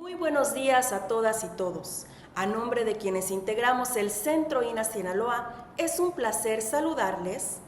Muy buenos días a todas y todos. A nombre de quienes integramos el Centro INA Sinaloa, es un placer saludarles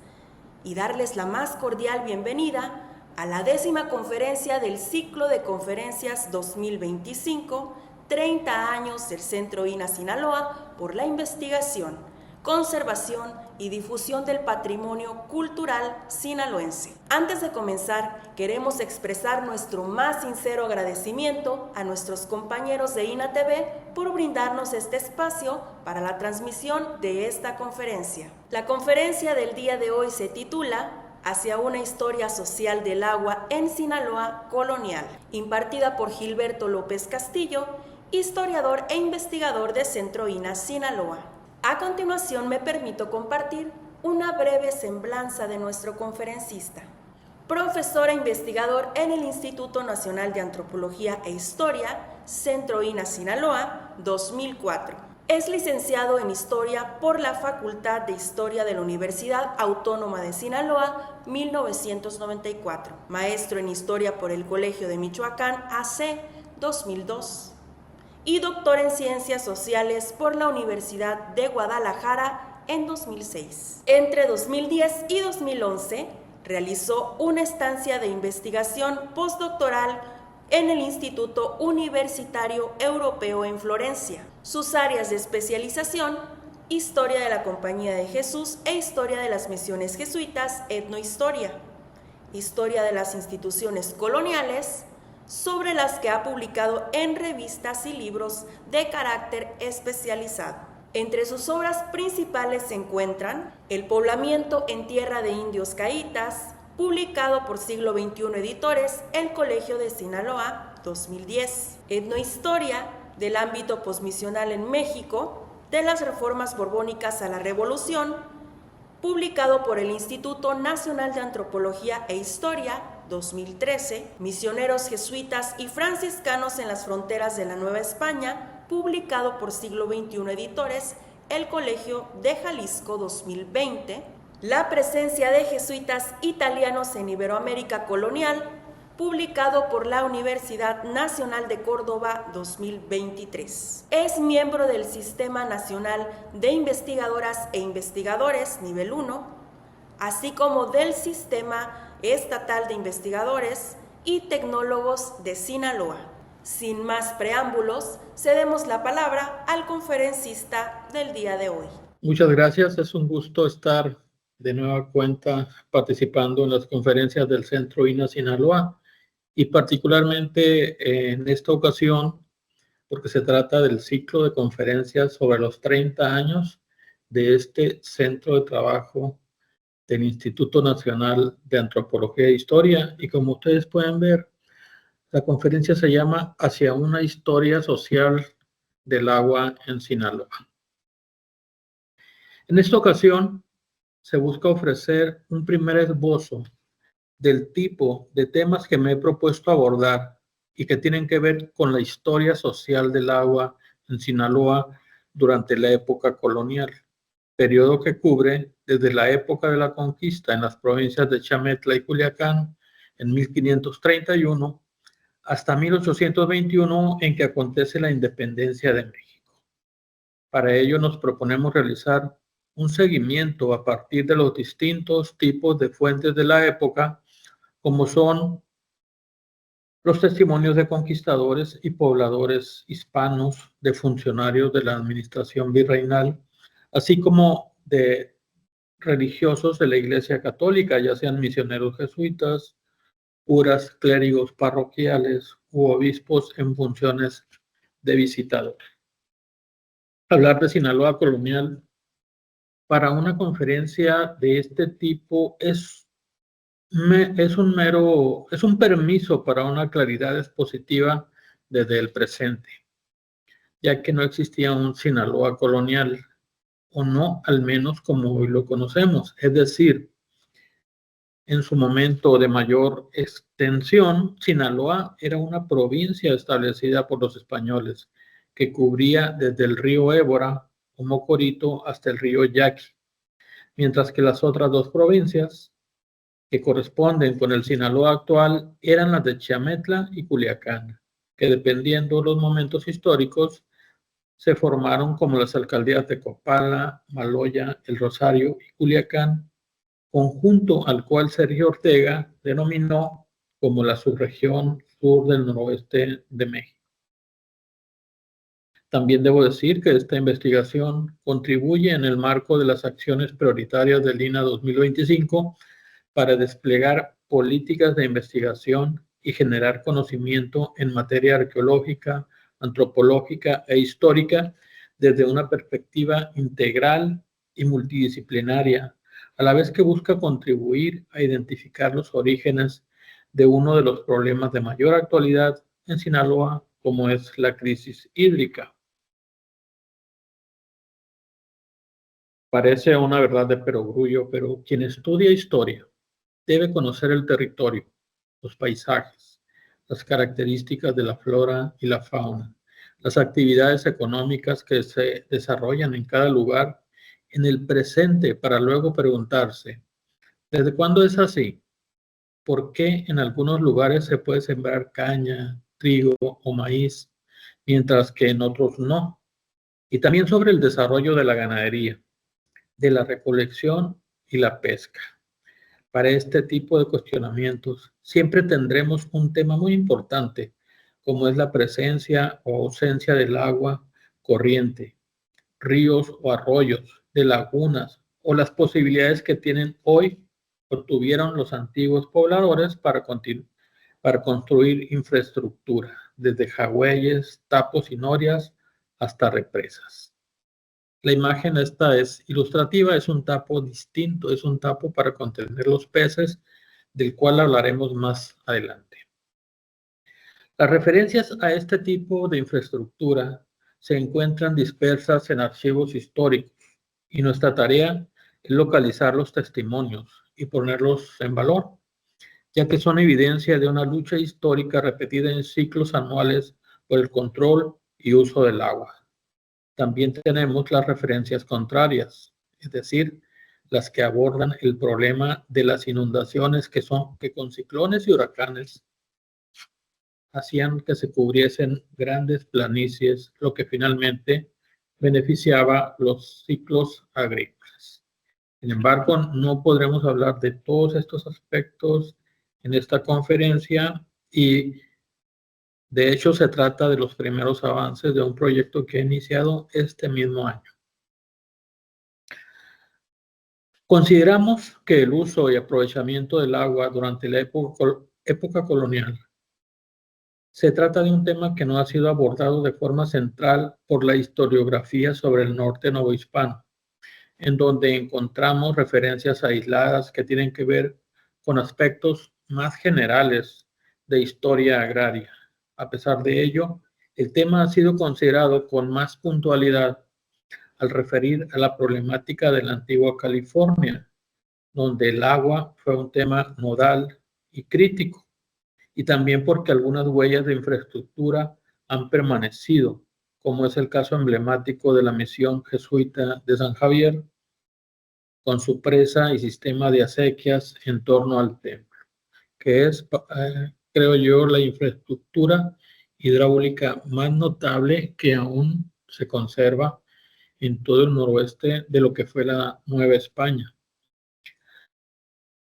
y darles la más cordial bienvenida a la 10ª conferencia del ciclo de conferencias 2025, 30 años del Centro INA Sinaloa por la investigación, conservación y difusión del patrimonio cultural sinaloense. Antes de comenzar, queremos expresar nuestro más sincero agradecimiento a nuestros compañeros de INA TV por brindarnos este espacio para la transmisión de esta conferencia. La conferencia del día de hoy se titula Hacia una historia social del agua en Sinaloa colonial, impartida por Gilberto López Castillo, historiador e investigador de Centro INA Sinaloa. A continuación me permito compartir una breve semblanza de nuestro conferencista. Profesor e investigador en el Instituto Nacional de Antropología e Historia, Centro INA Sinaloa, 2004. Es licenciado en Historia por la Facultad de Historia de la Universidad Autónoma de Sinaloa, 1994. Maestro en Historia por el Colegio de Michoacán, AC, 2002. Y doctor en Ciencias Sociales por la Universidad de Guadalajara en 2006. Entre 2010 y 2011 realizó una estancia de investigación postdoctoral en el Instituto Universitario Europeo en Florencia. Sus áreas de especialización: Historia de la Compañía de Jesús e Historia de las Misiones Jesuitas, Etnohistoria, Historia de las Instituciones Coloniales, sobre las que ha publicado en revistas y libros de carácter especializado. Entre sus obras principales se encuentran El poblamiento en tierra de indios caítas, publicado por Siglo XXI Editores, El Colegio de Sinaloa, 2010. Etnohistoria del ámbito posmisional en México, de las reformas borbónicas a la Revolución, publicado por el Instituto Nacional de Antropología e Historia, 2013, Misioneros jesuitas y franciscanos en las fronteras de la Nueva España, publicado por Siglo XXI Editores, El Colegio de Jalisco, 2020, La presencia de jesuitas italianos en Iberoamérica colonial, publicado por la Universidad Nacional de Córdoba, 2023. Es miembro del Sistema Nacional de Investigadoras e Investigadores, nivel 1, así como del Sistema Estatal de Investigadores y Tecnólogos de Sinaloa. Sin más preámbulos, cedemos la palabra al conferencista del día de hoy. Muchas gracias, es un gusto estar de nueva cuenta participando en las conferencias del Centro INA Sinaloa y particularmente en esta ocasión porque se trata del ciclo de conferencias sobre los 30 años de este centro de trabajo del Instituto Nacional de Antropología e Historia, y como ustedes pueden ver, la conferencia se llama Hacia una historia social del agua en Sinaloa. En esta ocasión se busca ofrecer un primer esbozo del tipo de temas que me he propuesto abordar y que tienen que ver con la historia social del agua en Sinaloa durante la época colonial, periodo que cubre desde la época de la conquista en las provincias de Chametla y Culiacán en 1531 hasta 1821, en que acontece la independencia de México. Para ello nos proponemos realizar un seguimiento a partir de los distintos tipos de fuentes de la época, como son los testimonios de conquistadores y pobladores hispanos, de funcionarios de la administración virreinal, así como de religiosos de la Iglesia Católica, ya sean misioneros jesuitas, curas, clérigos parroquiales u obispos en funciones de visitador. Hablar de Sinaloa colonial para una conferencia de este tipo es un permiso para una claridad expositiva desde el presente, ya que no existía un Sinaloa colonial, o no al menos como hoy lo conocemos. Es decir, en su momento de mayor extensión, Sinaloa era una provincia establecida por los españoles que cubría desde el río Ébora o Mocorito hasta el río Yaqui, mientras que las otras dos provincias que corresponden con el Sinaloa actual eran las de Chiametla y Culiacán. que dependiendo de los momentos históricos, se formaron como las alcaldías de Copala, Maloya, El Rosario y Culiacán, conjunto al cual Sergio Ortega denominó como la subregión sur del noroeste de México. También debo decir que esta investigación contribuye en el marco de las acciones prioritarias del INAH 2025 para desplegar políticas de investigación y generar conocimiento en materia arqueológica, antropológica e histórica desde una perspectiva integral y multidisciplinaria, a la vez que busca contribuir a identificar los orígenes de uno de los problemas de mayor actualidad en Sinaloa, como es la crisis hídrica. Parece una verdad de perogrullo, pero quien estudia historia debe conocer el territorio, los paisajes, las características de la flora y la fauna, las actividades económicas que se desarrollan en cada lugar en el presente para luego preguntarse, ¿desde cuándo es así? ¿Por qué en algunos lugares se puede sembrar caña, trigo o maíz, mientras que en otros no? Y también sobre el desarrollo de la ganadería, de la recolección y la pesca. Para este tipo de cuestionamientos siempre tendremos un tema muy importante, como es la presencia o ausencia del agua corriente, ríos o arroyos, de lagunas o las posibilidades que tienen hoy o tuvieron los antiguos pobladores para construir infraestructura, desde jagüeyes, tapos y norias hasta represas. La imagen esta es ilustrativa, es un tapo distinto, es un tapo para contener los peces, del cual hablaremos más adelante. Las referencias a este tipo de infraestructura se encuentran dispersas en archivos históricos y nuestra tarea es localizar los testimonios y ponerlos en valor, ya que son evidencia de una lucha histórica repetida en ciclos anuales por el control y uso del agua. También tenemos las referencias contrarias, es decir, las que abordan el problema de las inundaciones que con ciclones y huracanes hacían que se cubriesen grandes planicies, lo que finalmente beneficiaba los ciclos agrícolas. Sin embargo, no podremos hablar de todos estos aspectos en esta conferencia y de hecho, se trata de los primeros avances de un proyecto que ha iniciado este mismo año. Consideramos que el uso y aprovechamiento del agua durante la época colonial se trata de un tema que no ha sido abordado de forma central por la historiografía sobre el norte novohispano, en donde encontramos referencias aisladas que tienen que ver con aspectos más generales de historia agraria. A pesar de ello, el tema ha sido considerado con más puntualidad al referir a la problemática de la antigua California, donde el agua fue un tema nodal y crítico, y también porque algunas huellas de infraestructura han permanecido, como es el caso emblemático de la misión jesuita de San Javier, con su presa y sistema de acequias en torno al templo, que es, creo yo, la infraestructura hidráulica más notable que aún se conserva en todo el noroeste de lo que fue la Nueva España.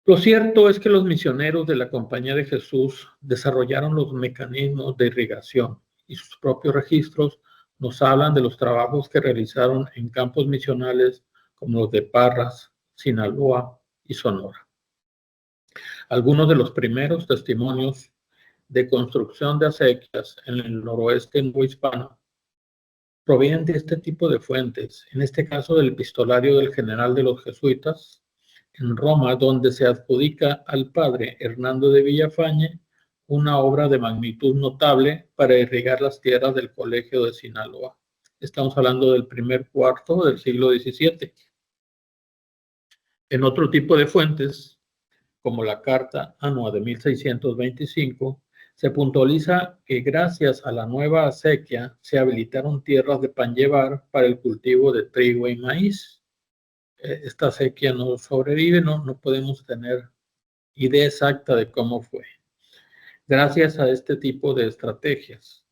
Lo cierto es que los misioneros de la Compañía de Jesús desarrollaron los mecanismos de irrigación y sus propios registros nos hablan de los trabajos que realizaron en campos misionales como los de Parras, Sinaloa y Sonora. Algunos de los primeros testimonios de construcción de acequias en el noroeste novohispano provienen de este tipo de fuentes, en este caso del epistolario del general de los jesuitas en Roma, donde se adjudica al padre Hernando de Villafañe una obra de magnitud notable para irrigar las tierras del Colegio de Sinaloa. Estamos hablando del primer cuarto del siglo XVII. En otro tipo de fuentes, como la Carta Annua de 1625, se puntualiza que gracias a la nueva acequia se habilitaron tierras de pan llevar para el cultivo de trigo y maíz. Esta acequia no sobrevive, no podemos tener idea exacta de cómo fue. Gracias a este tipo de estrategias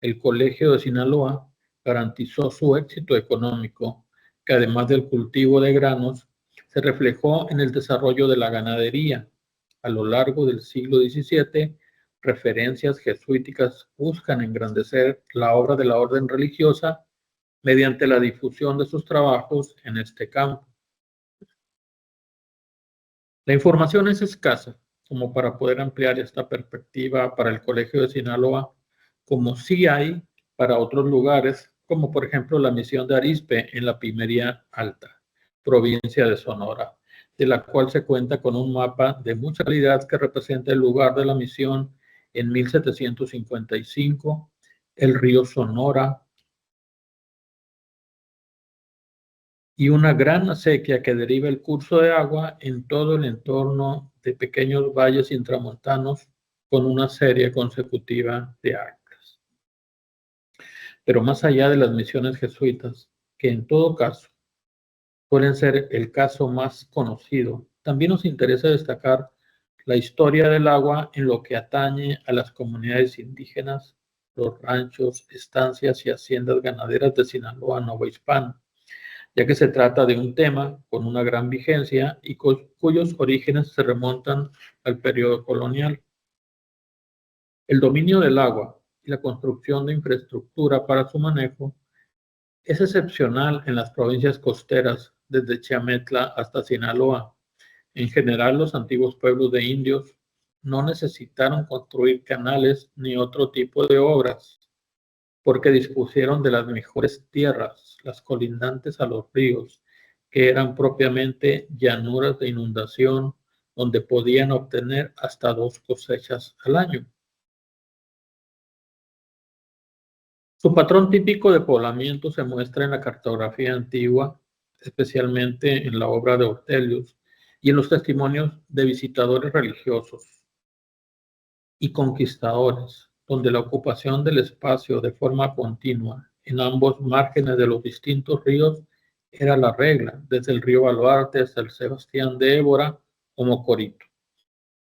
el Colegio de Sinaloa garantizó su éxito económico, que además del cultivo de granos, se reflejó en el desarrollo de la ganadería. A lo largo del siglo XVII, referencias jesuíticas buscan engrandecer la obra de la orden religiosa mediante la difusión de sus trabajos en este campo. La información es escasa como para poder ampliar esta perspectiva para el Colegio de Sinaloa, como sí hay para otros lugares, como por ejemplo la misión de Arizpe en la Pimería Alta, provincia de Sonora, de la cual se cuenta con un mapa de mucha calidad que representa el lugar de la misión en 1755, el río Sonora, y una gran acequia que deriva el curso de agua en todo el entorno de pequeños valles intramontanos con una serie consecutiva de anclas. Pero más allá de las misiones jesuitas, que en todo caso suelen ser el caso más conocido, también nos interesa destacar la historia del agua en lo que atañe a las comunidades indígenas, los ranchos, estancias y haciendas ganaderas de Sinaloa Novohispano, ya que se trata de un tema con una gran vigencia y cuyos orígenes se remontan al periodo colonial. El dominio del agua y la construcción de infraestructura para su manejo es excepcional en las provincias costeras, desde Chiametla hasta Sinaloa. En general, los antiguos pueblos de indios no necesitaron construir canales ni otro tipo de obras, porque dispusieron de las mejores tierras, las colindantes a los ríos, que eran propiamente llanuras de inundación, donde podían obtener hasta 2 cosechas al año. Su patrón típico de poblamiento se muestra en la cartografía antigua, especialmente en la obra de Ortelius, y en los testimonios de visitadores religiosos y conquistadores, donde la ocupación del espacio de forma continua en ambos márgenes de los distintos ríos era la regla, desde el río Baluarte hasta el Sebastián de Évora o Mocorito,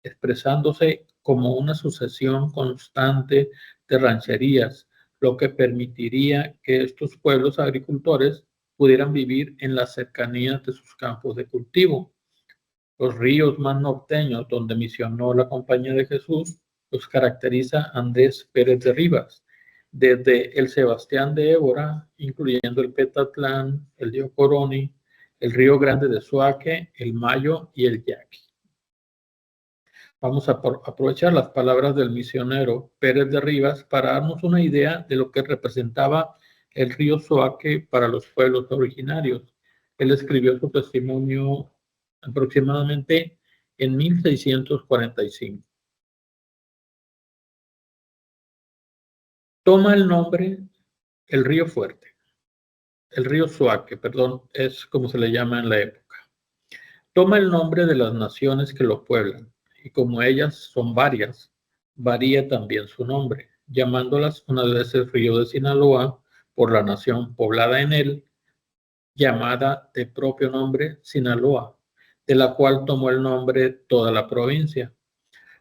expresándose como una sucesión constante de rancherías, lo que permitiría que estos pueblos agricultores pudieran vivir en las cercanías de sus campos de cultivo. Los ríos más norteños donde misionó la Compañía de Jesús los caracteriza Andrés Pérez de Rivas, desde el Sebastián de Évora, incluyendo el Petatlán, el río Coroni, el río Grande de Suaque, el Mayo y el Yaqui. Vamos a aprovechar las palabras del misionero Pérez de Rivas para darnos una idea de lo que representaba el río Suaque para los pueblos originarios. Él escribió su testimonio aproximadamente en 1645. Toma el nombre el río Fuerte, el río Suaque, perdón, es como se le llama en la época. Toma el nombre de las naciones que lo pueblan, y como ellas son varias, varía también su nombre, llamándolas unas veces río de Sinaloa por la nación poblada en él, llamada de propio nombre Sinaloa, de la cual tomó el nombre toda la provincia.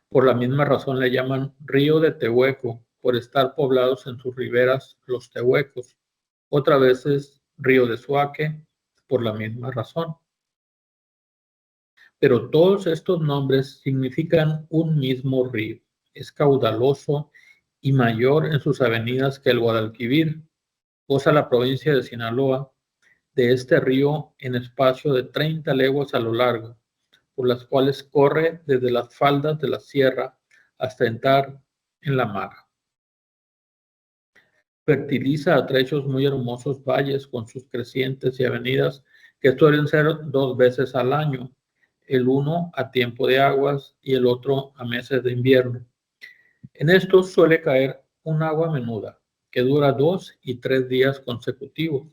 Por la misma razón le llaman río de Tehueco, por estar poblados en sus riberas los tehuecos. Otra vez es río de Suaque, por la misma razón. Pero todos estos nombres significan un mismo río. Es caudaloso y mayor en sus avenidas que el Guadalquivir. Goza la provincia de Sinaloa de este río en espacio de 30 leguas a lo largo, por las cuales corre desde las faldas de la sierra hasta entrar en la mar. Fertiliza a trechos muy hermosos valles con sus crecientes y avenidas que suelen ser 2 veces al año, el uno a tiempo de aguas y el otro a meses de invierno. En estos suele caer un agua menuda que dura 2 y 3 días consecutivos.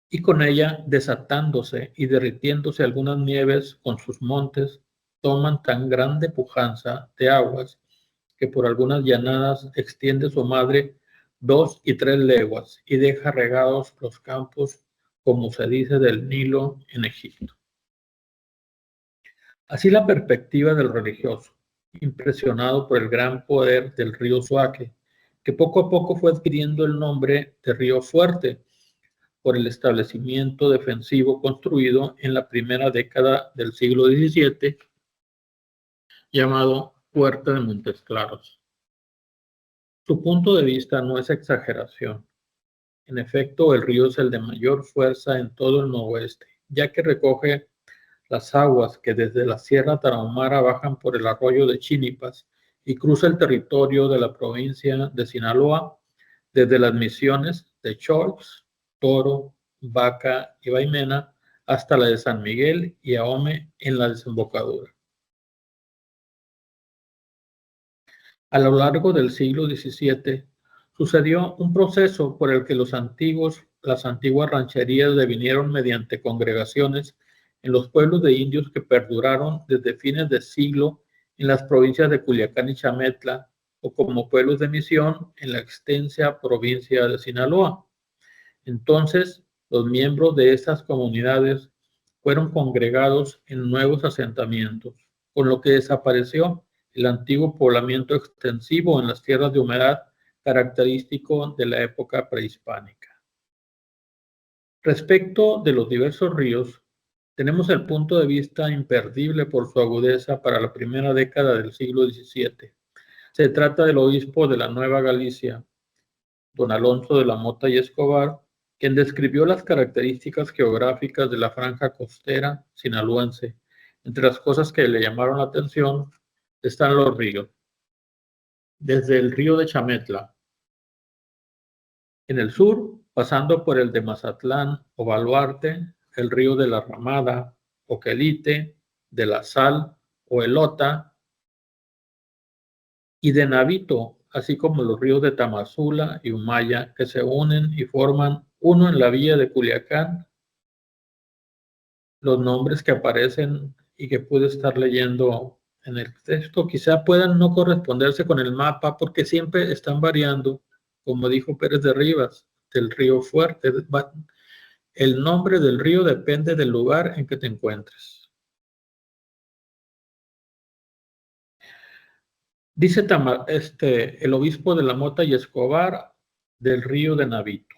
Y con ella desatándose y derritiéndose algunas nieves con sus montes, toman tan grande pujanza de aguas que por algunas llanadas extiende su madre 2 y 3 leguas y deja regados los campos, como se dice del Nilo en Egipto. Así la perspectiva del religioso, impresionado por el gran poder del río Suaque, que poco a poco fue adquiriendo el nombre de Río Fuerte por el establecimiento defensivo construido en la primera década del siglo XVII, llamado Fuerte de Montes Claros. Su punto de vista no es exageración. En efecto, el río es el de mayor fuerza en todo el noroeste, ya que recoge las aguas que desde la Sierra Tarahumara bajan por el arroyo de Chinipas y cruza el territorio de la provincia de Sinaloa desde las misiones de Cholx, Toro, Vaca y Baimena hasta la de San Miguel y Ahome en la desembocadura. A lo largo del siglo XVII sucedió un proceso por el que las antiguas rancherías devinieron mediante congregaciones en los pueblos de indios que perduraron desde fines de siglo en las provincias de Culiacán y Chametla, o como pueblos de misión en la extensa provincia de Sinaloa. Entonces, los miembros de estas comunidades fueron congregados en nuevos asentamientos, con lo que desapareció el antiguo poblamiento extensivo en las tierras de humedad característico de la época prehispánica. Respecto de los diversos ríos, tenemos el punto de vista imperdible por su agudeza para la primera década del siglo XVII. Se trata del obispo de la Nueva Galicia, don Alonso de la Mota y Escobar, quien describió las características geográficas de la franja costera sinaloense. Entre las cosas que le llamaron la atención están los ríos. Desde el río de Chametla, en el sur, pasando por el de Mazatlán o Baluarte, el río de la Ramada, Oquelite, de la Sal o Elota, y de Navito, así como los ríos de Tamazula y Humaya, que se unen y forman uno en la villa de Culiacán. Los nombres que aparecen y que pude estar leyendo en el texto quizá puedan no corresponderse con el mapa porque siempre están variando, como dijo Pérez de Rivas, del río Fuerte. El nombre del río depende del lugar en que te encuentres. Dice el obispo de la Mota y Escobar del río de Navito.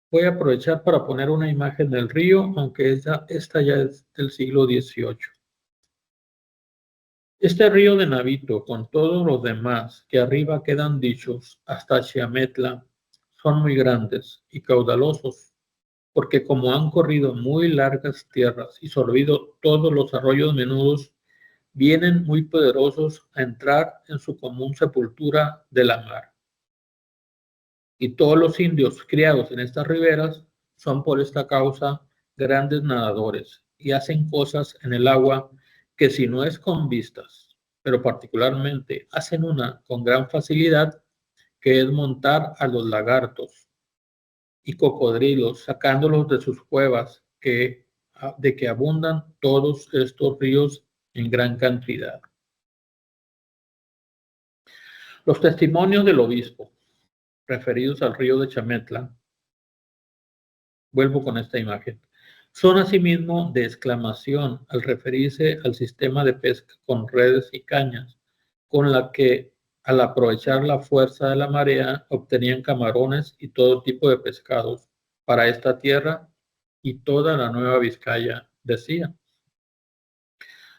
Voy a aprovechar para poner una imagen del río, aunque esta ya es del siglo XVIII. Este río de Navito, con todos los demás que arriba quedan dichos hasta Chiametla, son muy grandes y caudalosos, porque como han corrido muy largas tierras y sorbido todos los arroyos menudos, vienen muy poderosos a entrar en su común sepultura de la mar. Y todos los indios criados en estas riberas son por esta causa grandes nadadores y hacen cosas en el agua que si no es con vistas, pero particularmente hacen una con gran facilidad, que es montar a los lagartos y cocodrilos, sacándolos de sus cuevas, de que abundan todos estos ríos en gran cantidad. Los testimonios del obispo referidos al río de Chametla, vuelvo con esta imagen, son asimismo de exclamación al referirse al sistema de pesca con redes y cañas, con la que al aprovechar la fuerza de la marea obtenían camarones y todo tipo de pescados para esta tierra y toda la Nueva Vizcaya, decía.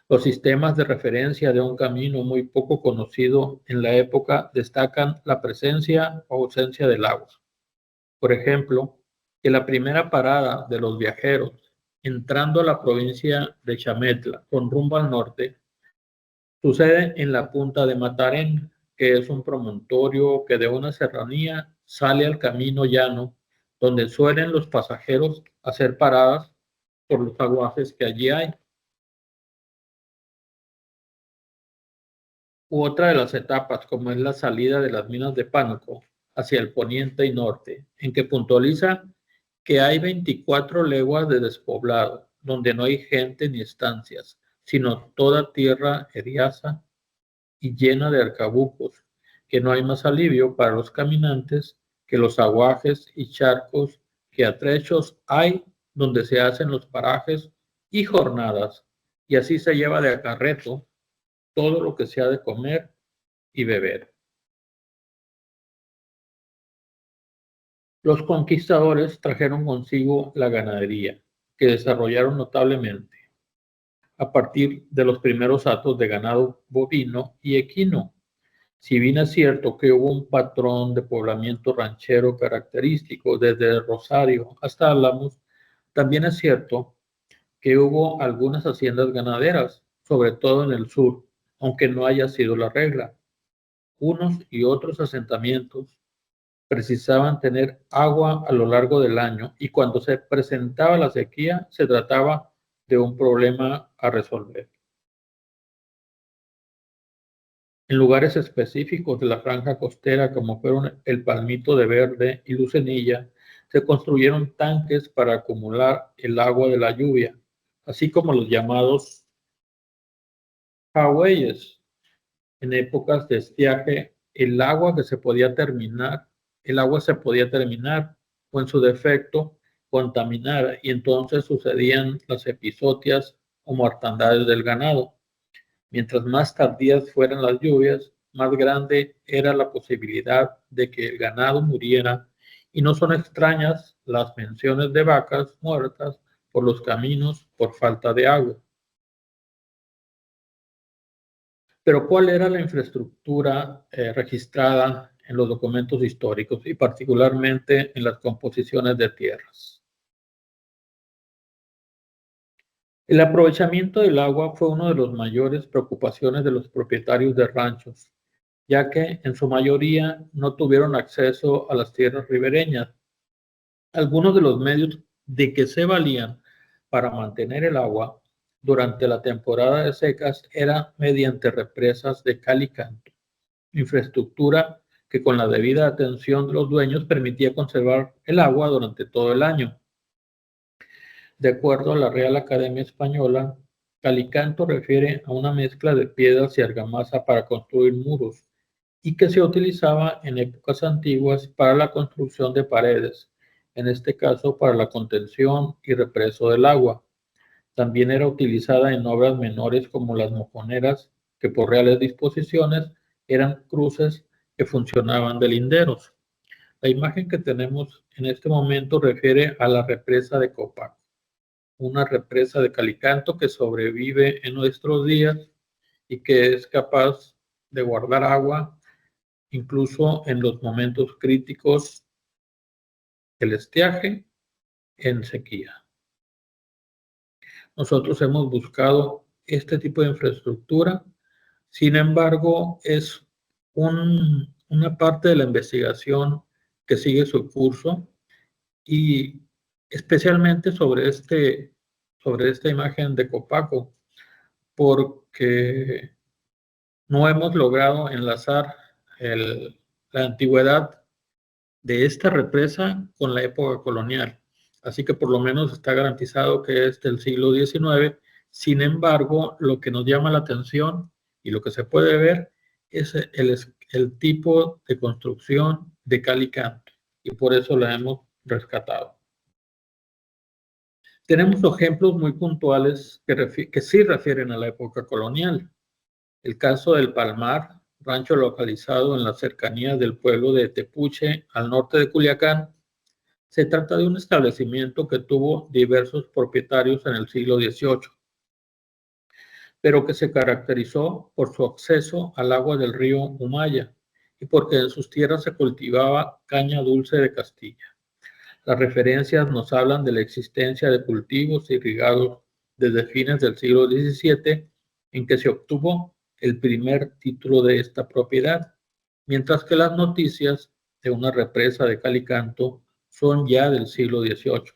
Los sistemas de referencia de un camino muy poco conocido en la época destacan la presencia o ausencia del agua. Por ejemplo, que la primera parada de los viajeros entrando a la provincia de Chametla con rumbo al norte sucede en la punta de Matarén, que es un promontorio que de una serranía sale al camino llano, donde suelen los pasajeros hacer paradas por los aguajes que allí hay. Otra de las etapas, como es la salida de las minas de Pánuco hacia el poniente y norte, en que puntualiza que hay 24 leguas de despoblado, donde no hay gente ni estancias, sino toda tierra eriaza y llena de arcabucos, que no hay más alivio para los caminantes que los aguajes y charcos que a trechos hay donde se hacen los parajes y jornadas, y así se lleva de acarreto todo lo que se ha de comer y beber. Los conquistadores trajeron consigo la ganadería, que desarrollaron notablemente a partir de los primeros hatos de ganado bovino y equino. Si bien es cierto que hubo un patrón de poblamiento ranchero característico desde Rosario hasta Álamos, también es cierto que hubo algunas haciendas ganaderas, sobre todo en el sur, aunque no haya sido la regla. Unos y otros asentamientos precisaban tener agua a lo largo del año y cuando se presentaba la sequía se trataba de un problema a resolver. En lugares específicos de la franja costera, como fueron el Palmito de Verde y Lucenilla, se construyeron tanques para acumular el agua de la lluvia, así como los llamados Hawaies. En épocas de estiaje, el agua se podía terminar o en su defecto contaminar y entonces sucedían las epizootias o mortandades del ganado. Mientras más tardías fueran las lluvias, más grande era la posibilidad de que el ganado muriera y no son extrañas las menciones de vacas muertas por los caminos por falta de agua. Pero ¿cuál era la infraestructura registrada en los documentos históricos y particularmente en las composiciones de tierras? El aprovechamiento del agua fue una de las mayores preocupaciones de los propietarios de ranchos, ya que en su mayoría no tuvieron acceso a las tierras ribereñas. Algunos de los medios de que se valían para mantener el agua durante la temporada de secas era mediante represas de cal y canto, infraestructura que con la debida atención de los dueños permitía conservar el agua durante todo el año. De acuerdo a la Real Academia Española, calicanto refiere a una mezcla de piedras y argamasa para construir muros y que se utilizaba en épocas antiguas para la construcción de paredes, en este caso para la contención y represo del agua. También era utilizada en obras menores como las mojoneras, que por reales disposiciones eran cruces que funcionaban de linderos. La imagen que tenemos en este momento refiere a la represa de Copaco, una represa de calicanto que sobrevive en nuestros días y que es capaz de guardar agua incluso en los momentos críticos del estiaje en sequía. Nosotros hemos buscado este tipo de infraestructura, sin embargo, es una parte de la investigación que sigue su curso y especialmente sobre esta imagen de Copaco, porque no hemos logrado enlazar la antigüedad de esta represa con la época colonial. Así que por lo menos está garantizado que es del siglo XIX. Sin embargo, lo que nos llama la atención y lo que se puede ver es el tipo de construcción de cal y canto, y por eso la hemos rescatado. Tenemos ejemplos muy puntuales que sí refieren a la época colonial. El caso del Palmar, rancho localizado en las cercanías del pueblo de Tepuche, al norte de Culiacán. Se trata de un establecimiento que tuvo diversos propietarios en el siglo XVIII, pero que se caracterizó por su acceso al agua del río Humaya y porque en sus tierras se cultivaba caña dulce de Castilla. Las referencias nos hablan de la existencia de cultivos irrigados desde fines del siglo XVII, en que se obtuvo el primer título de esta propiedad, mientras que las noticias de una represa de cal y canto son ya del siglo XVIII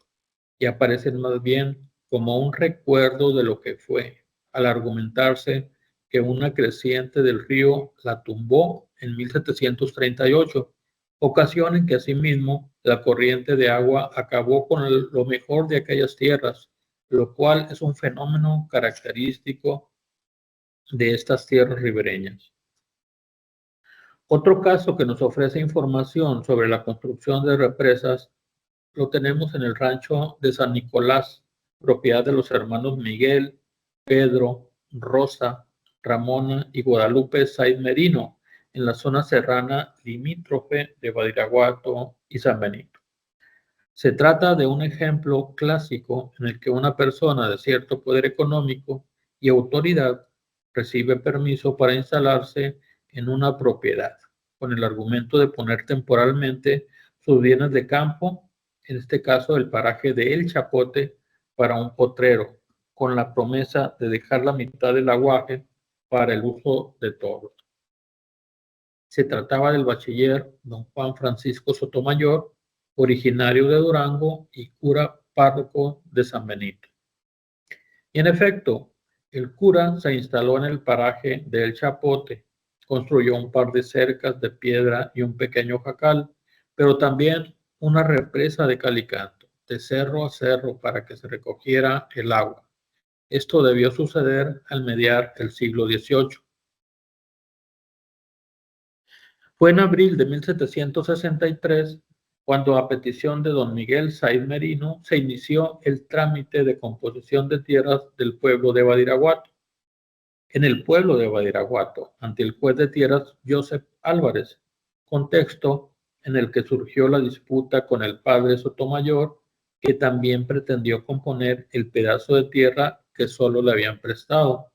y aparecen más bien como un recuerdo de lo que fue, al argumentarse que una creciente del río la tumbó en 1738, ocasión en que asimismo la corriente de agua acabó con lo mejor de aquellas tierras, lo cual es un fenómeno característico de estas tierras ribereñas. Otro caso que nos ofrece información sobre la construcción de represas lo tenemos en el rancho de San Nicolás, propiedad de los hermanos Miguel, Pedro, Rosa Ramona y Guadalupe Saiz Merino, en la zona serrana limítrofe de Badiraguato y San Benito. Se trata de un ejemplo clásico en el que una persona de cierto poder económico y autoridad recibe permiso para instalarse en una propiedad, con el argumento de poner temporalmente sus bienes de campo, en este caso el paraje de El Chapote, para un potrero, con la promesa de dejar la mitad del aguaje para el uso de todos. Se trataba del bachiller don Juan Francisco Sotomayor, originario de Durango y cura párroco de San Benito. Y en efecto, el cura se instaló en el paraje de El Chapote, construyó un par de cercas de piedra y un pequeño jacal, pero también una represa de cal y canto, de cerro a cerro para que se recogiera el agua. Esto debió suceder al mediar el siglo XVIII. Fue en abril de 1763 cuando, a petición de don Miguel Saiz Merino, se inició el trámite de composición de tierras del pueblo de Badiraguato. En el pueblo de Badiraguato, ante el juez de tierras Joseph Álvarez, contexto en el que surgió la disputa con el padre Sotomayor, que también pretendió componer el pedazo de tierra que solo le habían prestado.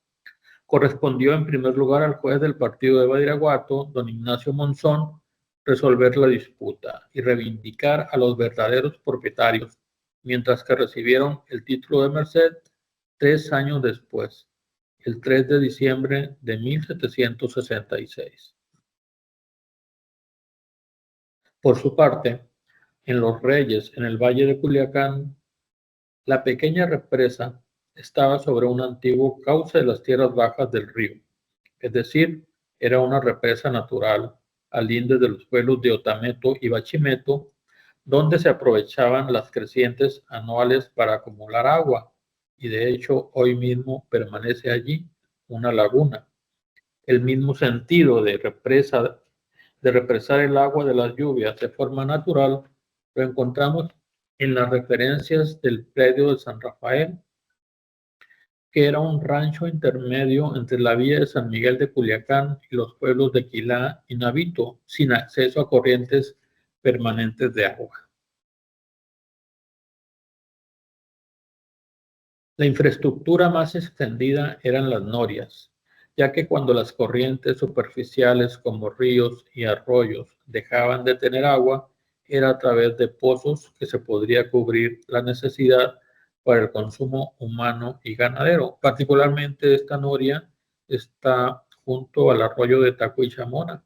Correspondió en primer lugar al juez del partido de Badiraguato, don Ignacio Monzón, resolver la disputa y reivindicar a los verdaderos propietarios, mientras que recibieron el título de merced 3 años después, el 3 de diciembre de 1766. Por su parte, en Los Reyes, en el Valle de Culiacán, la pequeña represa estaba sobre un antiguo cauce de las tierras bajas del río, es decir, era una represa natural al linde de los pueblos de Otameto y Bachimeto, donde se aprovechaban las crecientes anuales para acumular agua, y de hecho hoy mismo permanece allí una laguna. El mismo sentido de represar el agua de las lluvias de forma natural lo encontramos en las referencias del predio de San Rafael, que era un rancho intermedio entre la villa de San Miguel de Culiacán y los pueblos de Quilá y Navito, sin acceso a corrientes permanentes de agua. La infraestructura más extendida eran las norias, ya que cuando las corrientes superficiales como ríos y arroyos dejaban de tener agua, era a través de pozos que se podría cubrir la necesidad para el consumo humano y ganadero. Particularmente esta noria está junto al arroyo de Tacuichamona,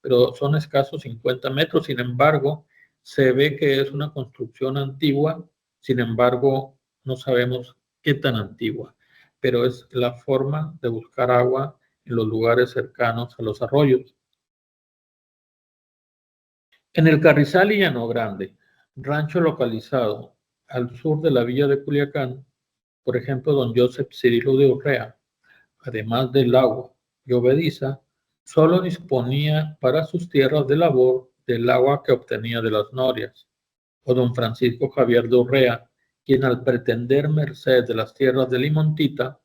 pero son escasos 50 metros. Sin embargo, se ve que es una construcción antigua. Sin embargo, no sabemos qué tan antigua, pero es la forma de buscar agua en los lugares cercanos a los arroyos. En el Carrizal y Llano Grande, rancho localizado al sur de la villa de Culiacán, por ejemplo, don Joseph Cirilo de Urrea, además del agua llovediza, solo disponía para sus tierras de labor del agua que obtenía de las norias. O don Francisco Javier de Urrea, quien, al pretender merced de las tierras de Limontita,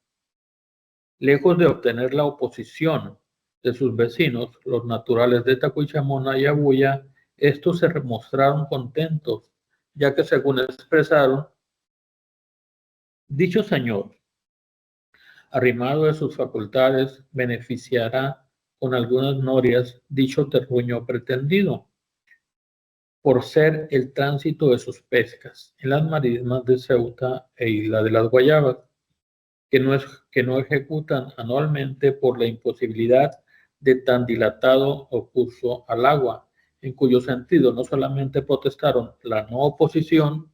lejos de obtener la oposición de sus vecinos, los naturales de Tacuichamona y Abuya, estos se mostraron contentos, ya que, según expresaron, dicho señor, arrimado de sus facultades, beneficiará con algunas norias dicho terruño pretendido, por ser el tránsito de sus pescas en las marismas de Ceuta e Isla de las Guayabas, que no ejecutan anualmente por la imposibilidad de tan dilatado curso al agua, en cuyo sentido no solamente protestaron la no oposición,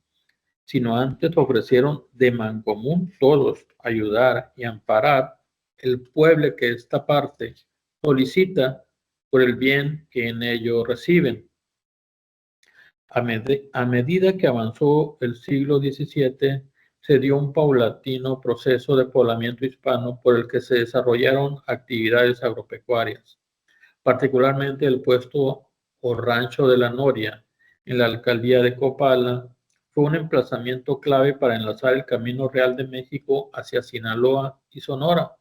sino antes ofrecieron de mancomún todos ayudar y amparar el pueblo que esta parte solicita por el bien que en ello reciben. A medida que avanzó el siglo XVII, se dio un paulatino proceso de poblamiento hispano por el que se desarrollaron actividades agropecuarias, particularmente el puesto o rancho de la Noria en la alcaldía de Copala. Fue un emplazamiento clave para enlazar el camino real de México hacia Sinaloa y Sonora,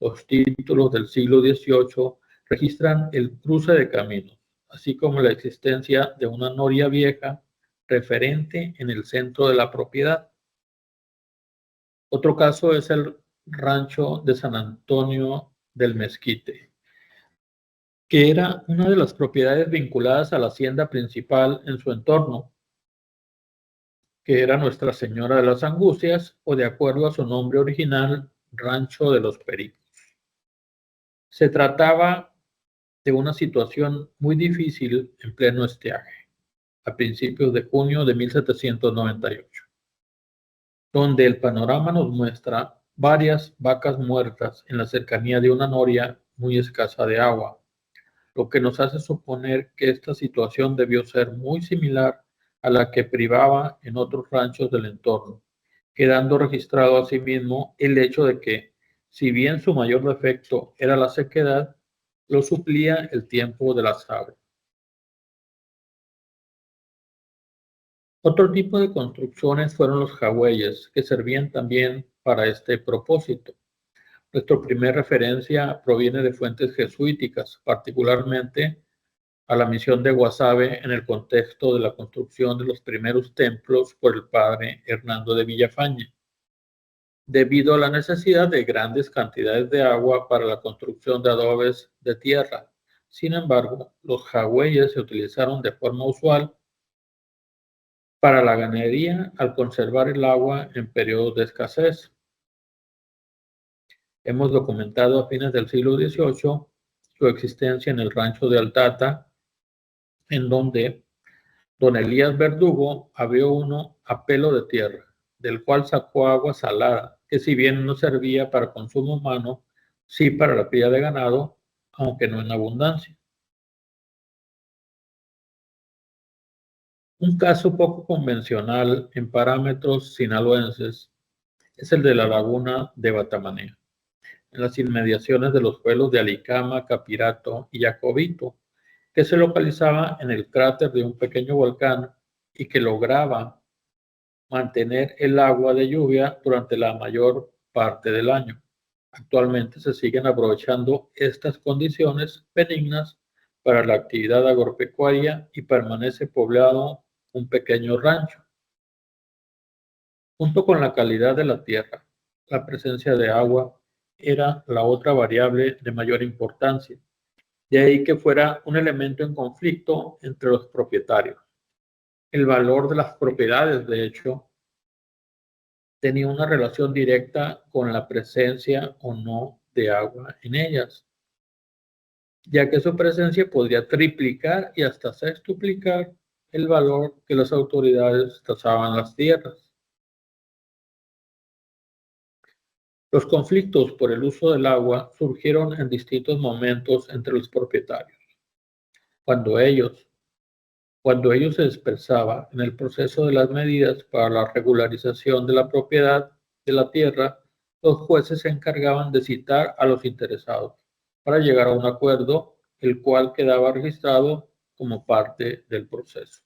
Los títulos del siglo XVIII registran el cruce de caminos, así como la existencia de una noria vieja referente en el centro de la propiedad. Otro caso es el rancho de San Antonio del Mezquite, que era una de las propiedades vinculadas a la hacienda principal en su entorno, que era Nuestra Señora de las Angustias, o de acuerdo a su nombre original, Rancho de los Pericos. Se trataba de una situación muy difícil en pleno estiaje, a principios de junio de 1798, donde el panorama nos muestra varias vacas muertas en la cercanía de una noria muy escasa de agua, lo que nos hace suponer que esta situación debió ser muy similar a la que privaba en otros ranchos del entorno, quedando registrado asimismo el hecho de que, si bien su mayor defecto era la sequedad, lo suplía el tiempo de las aguas. Otro tipo de construcciones fueron los jagüeyes, que servían también para este propósito. Nuestra primera referencia proviene de fuentes jesuíticas, particularmente a la misión de Guasave en el contexto de la construcción de los primeros templos por el padre Hernando de Villafañe, debido a la necesidad de grandes cantidades de agua para la construcción de adobes de tierra. Sin embargo, los jagüeyes se utilizaron de forma usual para la ganadería al conservar el agua en periodos de escasez. Hemos documentado a fines del siglo XVIII su existencia en el rancho de Altata, en donde don Elías Verdugo abrió uno a pelo de tierra, del cual sacó agua salada, que si bien no servía para consumo humano, sí para la cría de ganado, aunque no en abundancia. Un caso poco convencional en parámetros sinaloenses es el de la laguna de Batamanea, en las inmediaciones de los pueblos de Alicama, Capirato y Jacobito, que se localizaba en el cráter de un pequeño volcán y que lograba mantener el agua de lluvia durante la mayor parte del año. Actualmente se siguen aprovechando estas condiciones benignas para la actividad agropecuaria y permanece poblado un pequeño rancho. Junto con la calidad de la tierra, la presencia de agua era la otra variable de mayor importancia. De ahí que fuera un elemento en conflicto entre los propietarios. El valor de las propiedades, de hecho, tenía una relación directa con la presencia o no de agua en ellas, ya que su presencia podría triplicar y hasta sextuplicar el valor que las autoridades tasaban las tierras. Los conflictos por el uso del agua surgieron en distintos momentos entre los propietarios. Cuando ello se expresaba en el proceso de las medidas para la regularización de la propiedad de la tierra, los jueces se encargaban de citar a los interesados para llegar a un acuerdo, el cual quedaba registrado como parte del proceso.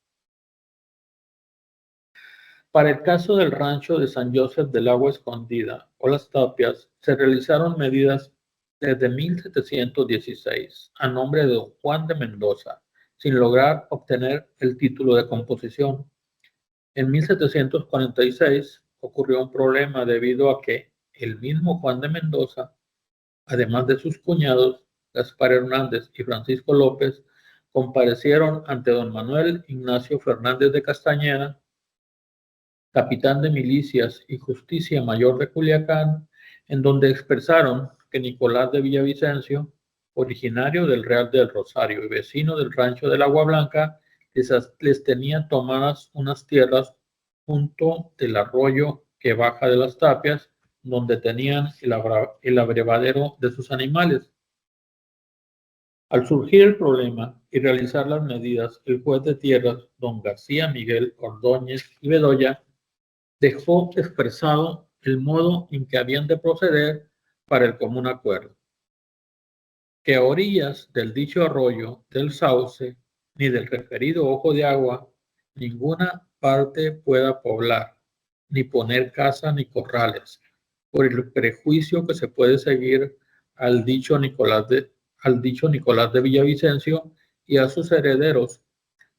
Para el caso del rancho de San Joseph del Agua Escondida o Las Tapias, se realizaron medidas desde 1716 a nombre de don Juan de Mendoza, sin lograr obtener el título de composición. En 1746 ocurrió un problema debido a que el mismo Juan de Mendoza, además de sus cuñados, Gaspar Hernández y Francisco López, comparecieron ante don Manuel Ignacio Fernández de Castañeda, capitán de milicias y justicia mayor de Culiacán, en donde expresaron que Nicolás de Villavicencio, originario del Real del Rosario y vecino del rancho del Agua Blanca, les tenía tomadas unas tierras junto del arroyo que baja de las Tapias, donde tenían el abrevadero de sus animales. Al surgir el problema y realizar las medidas, el juez de tierras, don García Miguel Ordóñez y Bedoya, dejó expresado el modo en que habían de proceder para el común acuerdo: que a orillas del dicho arroyo, del sauce, ni del referido ojo de agua, ninguna parte pueda poblar, ni poner casa ni corrales, por el prejuicio que se puede seguir al dicho Nicolás de Villavicencio y a sus herederos,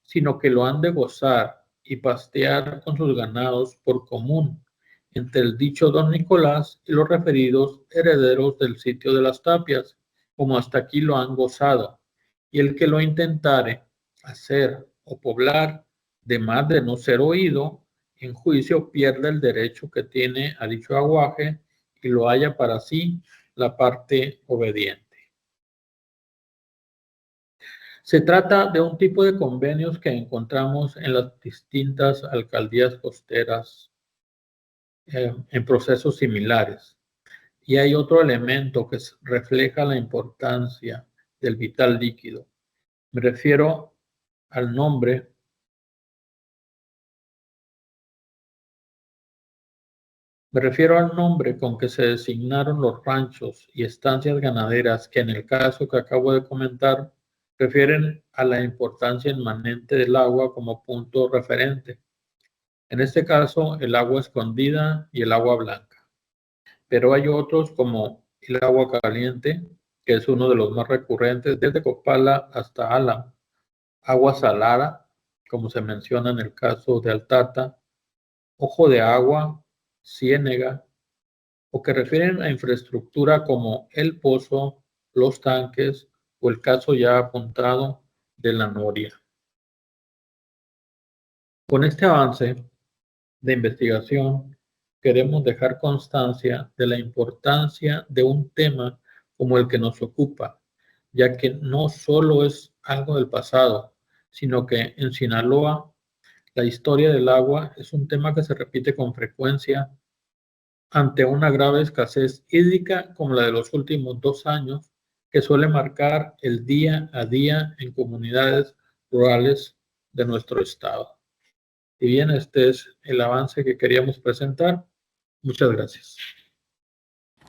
sino que lo han de gozar y pastear con sus ganados por común entre el dicho don Nicolás y los referidos herederos del sitio de las tapias, como hasta aquí lo han gozado, y el que lo intentare hacer o poblar, de más de no ser oído, en juicio pierde el derecho que tiene a dicho aguaje y lo halla para sí la parte obediente. Se trata de un tipo de convenios que encontramos en las distintas alcaldías costeras en procesos similares. Y hay otro elemento que refleja la importancia del vital líquido. Me refiero al nombre con que se designaron los ranchos y estancias ganaderas que en el caso que acabo de comentar refieren a la importancia inmanente del agua como punto referente. En este caso, el agua escondida y el agua blanca. Pero hay otros como el agua caliente, que es uno de los más recurrentes, desde Copala hasta Álamo. Agua salada, como se menciona en el caso de Altata, ojo de agua, ciénega, o que refieren a infraestructura como el pozo, los tanques o el caso ya apuntado de la noria. Con este avance de investigación, queremos dejar constancia de la importancia de un tema como el que nos ocupa, ya que no solo es algo del pasado, sino que en Sinaloa la historia del agua es un tema que se repite con frecuencia ante una grave escasez hídrica como la de los últimos 2 años, que suele marcar el día a día en comunidades rurales de nuestro estado. Y bien, este es el avance que queríamos presentar. Muchas gracias.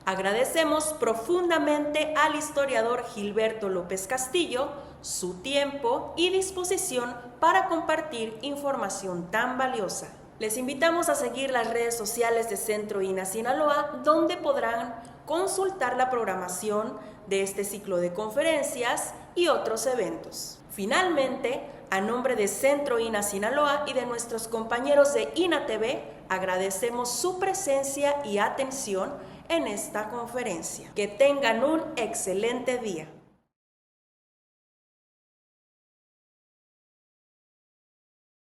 Agradecemos profundamente al historiador Gilberto López Castillo su tiempo y disposición para compartir información tan valiosa. Les invitamos a seguir las redes sociales de Centro INA Sinaloa, donde podrán consultar la programación de este ciclo de conferencias y otros eventos. Finalmente, a nombre de Centro INA Sinaloa y de nuestros compañeros de INA TV, agradecemos su presencia y atención en esta conferencia. Que tengan un excelente día.